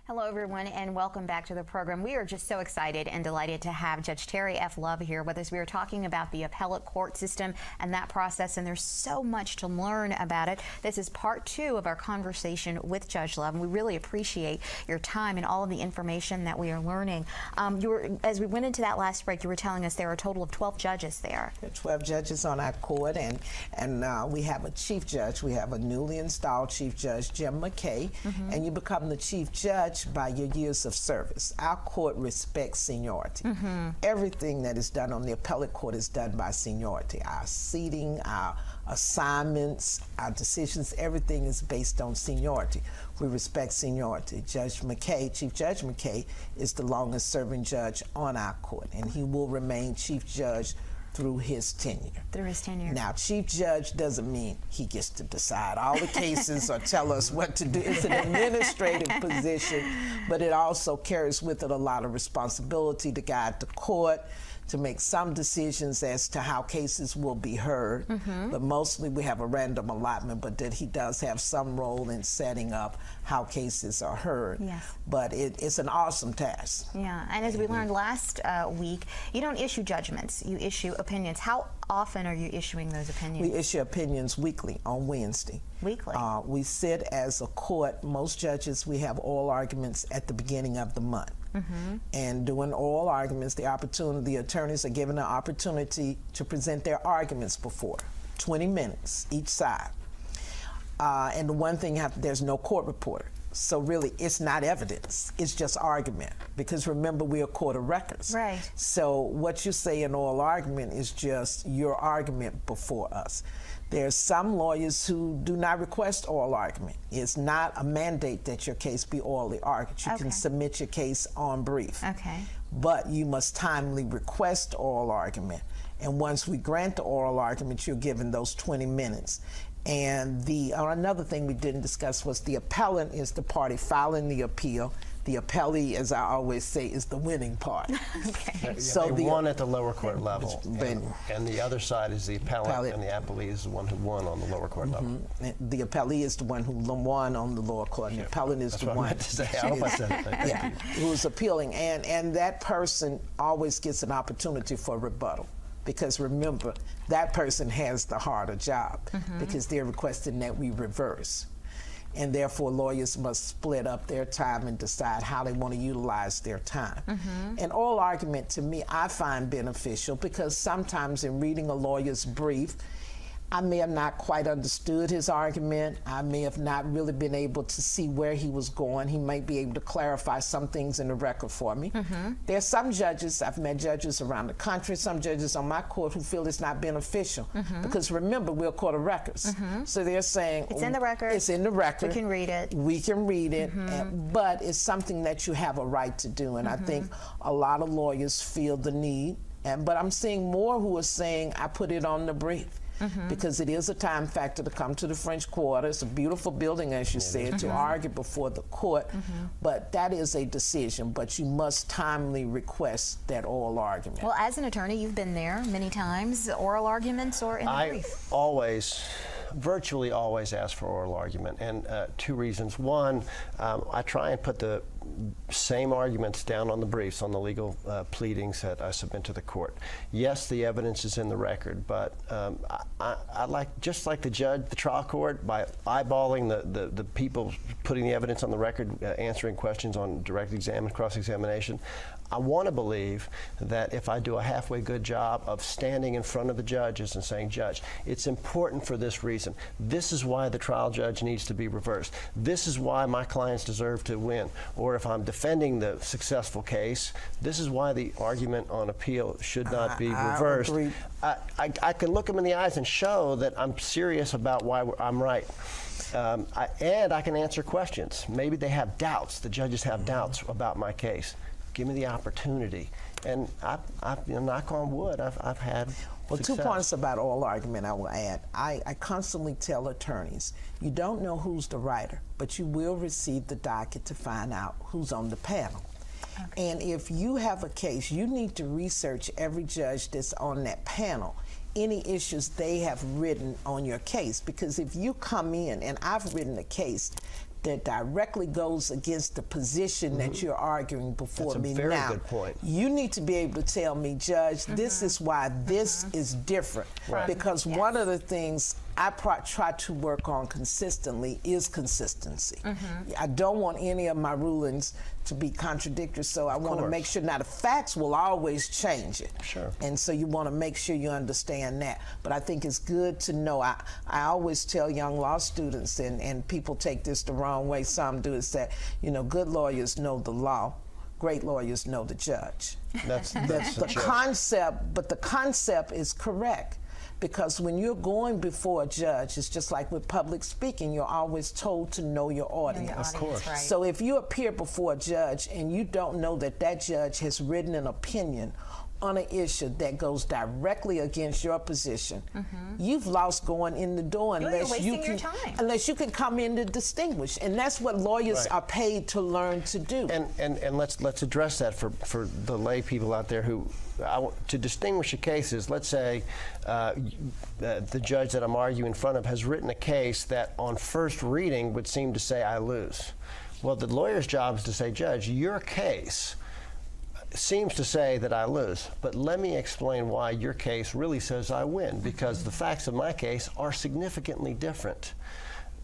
Hello, everyone, and welcome back to the program. We are just so excited and delighted to have Judge Terri F. Love here with us. We are talking about the appellate court system and that process, and there's so much to learn about it. This is part 2 of our conversation with Judge Love, and we really appreciate your time and all of the information that we are learning. As we went into that last break, you were telling us there are a total of 12 judges there. There are 12 judges on our court, and we have a chief judge. We have a newly installed chief judge, Jim McKay, and you become the chief judge by your years of service. Our court respects seniority. Everything that is done on the appellate court is done by seniority. Our seating, our assignments, our decisions, everything is based on seniority. We respect seniority. Judge McKay, Chief Judge McKay, is the longest serving judge on our court, and he will remain chief judge through his tenure. Through his tenure. Now, chief judge doesn't mean he gets to decide all the cases or tell us what to do. It's an administrative position, but it also carries with it a lot of responsibility to guide the court, to make some decisions as to how cases will be heard. But mostly we have a random allotment, but that he does have some role in setting up how cases are heard. Yes. But it's an awesome task. Yeah, and as we learned last week, you don't issue judgments, you issue opinions. How often are you issuing those opinions? We issue opinions weekly on Wednesday. Weekly? We sit as a court. Most judges, we have oral arguments at the beginning of the month. And doing oral arguments, the attorneys are given an opportunity to present their arguments before, 20 minutes each side. And the one thing, there's no court reporter. So really, it's not evidence, it's just argument. Because remember, we're a court of records. Right. So what you say in oral argument is just your argument before us. There's some lawyers who do not request oral argument. It's not a mandate that your case be orally argued. You can submit your case on brief. But you must timely request oral argument. And once we grant the oral argument, you're given those 20 minutes. And another thing we didn't discuss was the appellant is the party filing the appeal. The appellee, as I always say, is the winning party. So they won at the lower court level, and the other side is the appellant, and the appellee is the one who won on the lower court level. The appellee is the one who won on the lower court, and the appellant is the one who's appealing. And that person always gets an opportunity for rebuttal. Because remember, that person has the harder job because they're requesting that we reverse. And therefore, lawyers must split up their time and decide how they want to utilize their time. And oral argument, to me, I find beneficial because sometimes in reading a lawyer's brief, I may have not quite understood his argument. I may have not really been able to see where he was going. He might be able to clarify some things in the record for me. There are some judges, I've met judges around the country, some judges on my court who feel it's not beneficial. Because remember, we're a court of records. So they're saying, it's in the record. It's in the record. We can read it. We can read it, but it's something that you have a right to do. And I think a lot of lawyers feel the need. But I'm seeing more who are saying, I put it on the brief. Because it is a time factor to come to the French Quarter. It's a beautiful building, as you said, to argue before the court. But that is a decision, but you must timely request that oral argument. Well, as an attorney, you've been there many times, oral arguments or in the brief? Virtually always ask for oral argument, and 2 reasons. One, I try and put the same arguments down on the briefs, on the legal pleadings that I submit to the court. Yes, the evidence is in the record, but I like, just like the judge, the trial court, by eyeballing the people putting the evidence on the record, answering questions on direct exam and cross-examination, I want to believe that if I do a halfway good job of standing in front of the judges and saying, Judge, it's important for this reason. This is why the trial judge needs to be reversed. This is why my clients deserve to win. Or if I'm defending the successful case, this is why the argument on appeal should not be reversed. I can look them in the eyes and show that I'm serious about why I'm right. And I can answer questions. Maybe they have doubts. The judges have doubts about my case. Give me the opportunity. And knock on wood, I've had success. 2 points about oral argument I will add. I constantly tell attorneys, you don't know who's the writer, but you will receive the docket to find out who's on the panel. And if you have a case, you need to research every judge that's on that panel, any issues they have written on your case. Because if you come in, and I've written a case, that directly goes against the position that you're arguing before me. That's a very now, good point. you need to be able to tell me, Judge, this is why this is different. Right. Because one of the things I try to work on consistently is consistency. I don't want any of my rulings to be contradictory, so I want to make sure. Now, the facts will always change it. Sure. And so you want to make sure you understand that. But I think it's good to know. I always tell young law students, and people take this the wrong way, some do, is that, you know, good lawyers know the law. Great lawyers know the judge. That's The concept, but the concept is correct. Because when you're going before a judge, it's just like with public speaking, you're always told to know your audience. Of course. Right. So if you appear before a judge and you don't know that that judge has written an opinion on an issue that goes directly against your position, you've lost going in the door unless you can come in to distinguish. And that's what lawyers are paid to learn to do. And let's address that for the lay people out there who to distinguish a case is, let's say the judge that I'm arguing in front of has written a case that on first reading would seem to say I lose. Well, the lawyer's job is to say, Judge, your case seems to say that I lose, but let me explain why your case really says I win, because the facts of my case are significantly different.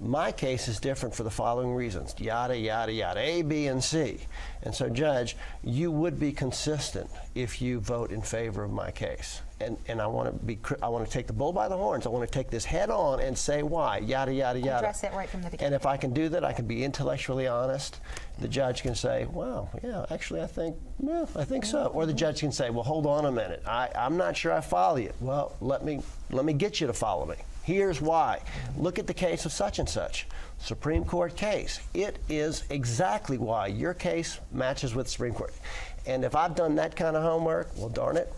My case is different for the following reasons, yada, yada, yada, A, B, and C. And so, Judge, you would be consistent if you vote in favor of my case. And I want to take the bull by the horns. I want to take this head on and say why, yada, yada, yada. Address it right from the beginning. And if I can do that, I can be intellectually honest. The judge can say, well, yeah, actually, I think so. Or the judge can say, well, hold on a minute. I'm not sure I follow you. Well, let me get you to follow me. Here's why. Look at the case of such and such. Supreme Court case. It is exactly why your case matches with the Supreme Court. And if I've done that kind of homework, well, darn it,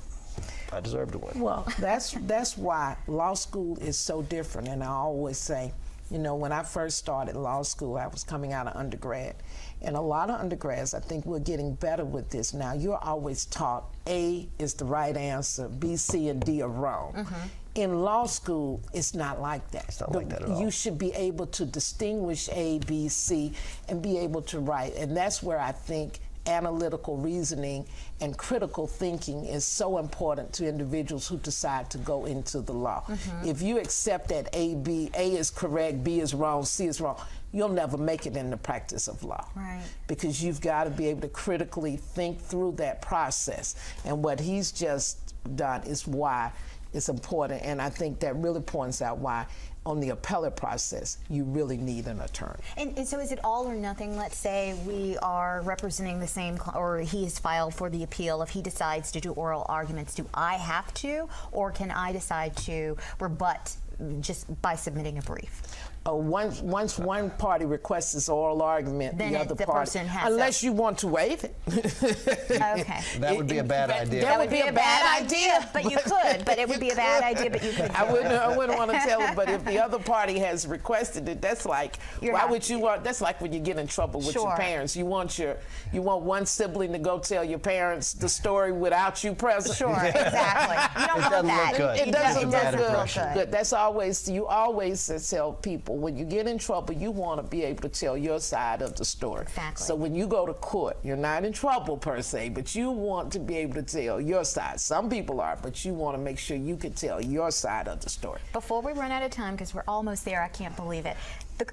I deserve to win. Well, that's why law school is so different. And I always say, you know, when I first started law school, I was coming out of undergrad. And a lot of undergrads, I think we're getting better with this now. You're always taught A is the right answer, B, C, and D are wrong. In law school, it's not like that. It's not like that at all. You should be able to distinguish A, B, C, and be able to write. And that's where I think analytical reasoning and critical thinking is so important to individuals who decide to go into the law. If you accept that A is correct, B is wrong, C is wrong, you'll never make it in the practice of law. Right. Because you've got to be able to critically think through that process. And what he's just done is why it's important. And I think that really points out why on the appellate process, you really need an attorney. And so is it all or nothing? Let's say we are representing the same, or he has filed for the appeal. If he decides to do oral arguments, do I have to, or can I decide to rebut just by submitting a brief? Once one party requests this oral argument, then the other the party, person has unless you want to waive it. Okay. That would be a bad idea. That would be a bad idea. But you could. But it would be a bad idea. But you could. I wouldn't want to tell it. But if the other party has requested it, that's like why would you want? That's like when you get in trouble with your parents. You want one sibling to go tell your parents the story without you present. Sure, exactly. You don't want that. It doesn't look good. Good. That's always you always tell people when you get in trouble, you want to be able to tell your side of the story. Exactly. So when you go to court, you're not in trouble per se, but you want to be able to tell your side. Some people are, but you want to make sure you can tell your side of the story. Before we run out of time, because we're almost there, I can't believe it.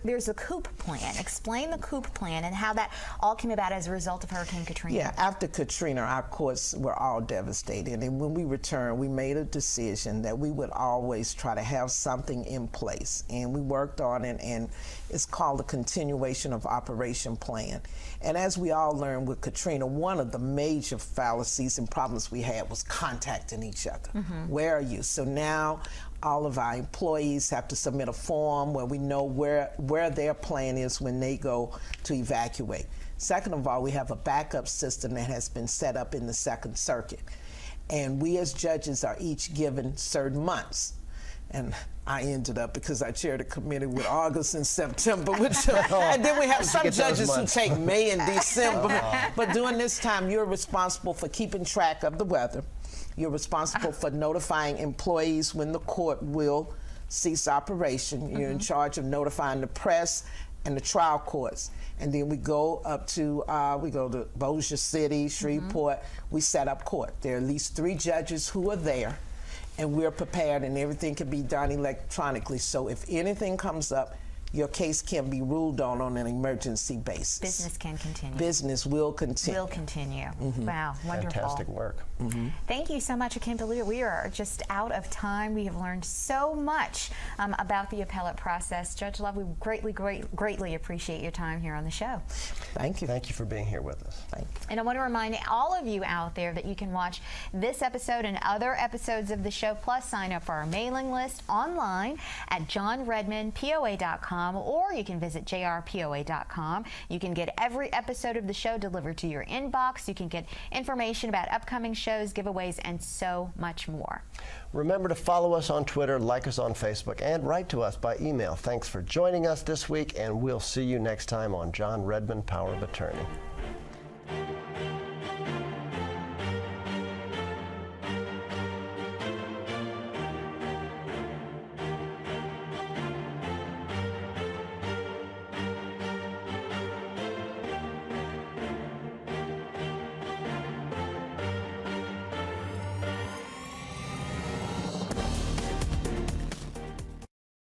There's a COOP plan. Explain the COOP plan and how that all came about as a result of Hurricane Katrina. Yeah, after Katrina, our courts were all devastated. And when we returned, we made a decision that we would always try to have something in place. And we worked on it, and it's called the Continuation of Operation Plan. And as we all learned with Katrina, one of the major fallacies and problems we had was contacting each other. Where are you? So now all of our employees have to submit a form where we know where their plan is when they go to evacuate. Second of all, we have a backup system that has been set up in the Second Circuit. And we as judges are each given certain months. And I ended up, because I chaired a committee with August and September, and then we have some judges who take May and December. But during this time, you're responsible for keeping track of the weather. You're responsible for notifying employees when the court will cease operation. You're in charge of notifying the press and the trial courts. And then we go up to, Bossier City, Shreveport. We set up court. There are at least 3 judges who are there, and we're prepared, and everything can be done electronically. So if anything comes up, your case can be ruled on an emergency basis. Business can continue. Business will continue. Will continue. Wow, wonderful. Fantastic work. Thank you so much. I can't believe it. We are just out of time. We have learned so much about the appellate process. Judge Love, we greatly appreciate your time here on the show. Thank you. Thank you for being here with us. Thank you. And I want to remind all of you out there that you can watch this episode and other episodes of the show, plus sign up for our mailing list online at johnredmannpoa.com, or you can visit jrpoa.com. You can get every episode of the show delivered to your inbox. You can get information about upcoming shows, giveaways, and so much more. Remember to follow us on Twitter, like us on Facebook, and write to us by email. Thanks for joining us this week, and we'll see you next time on John Redmann, Power of Attorney.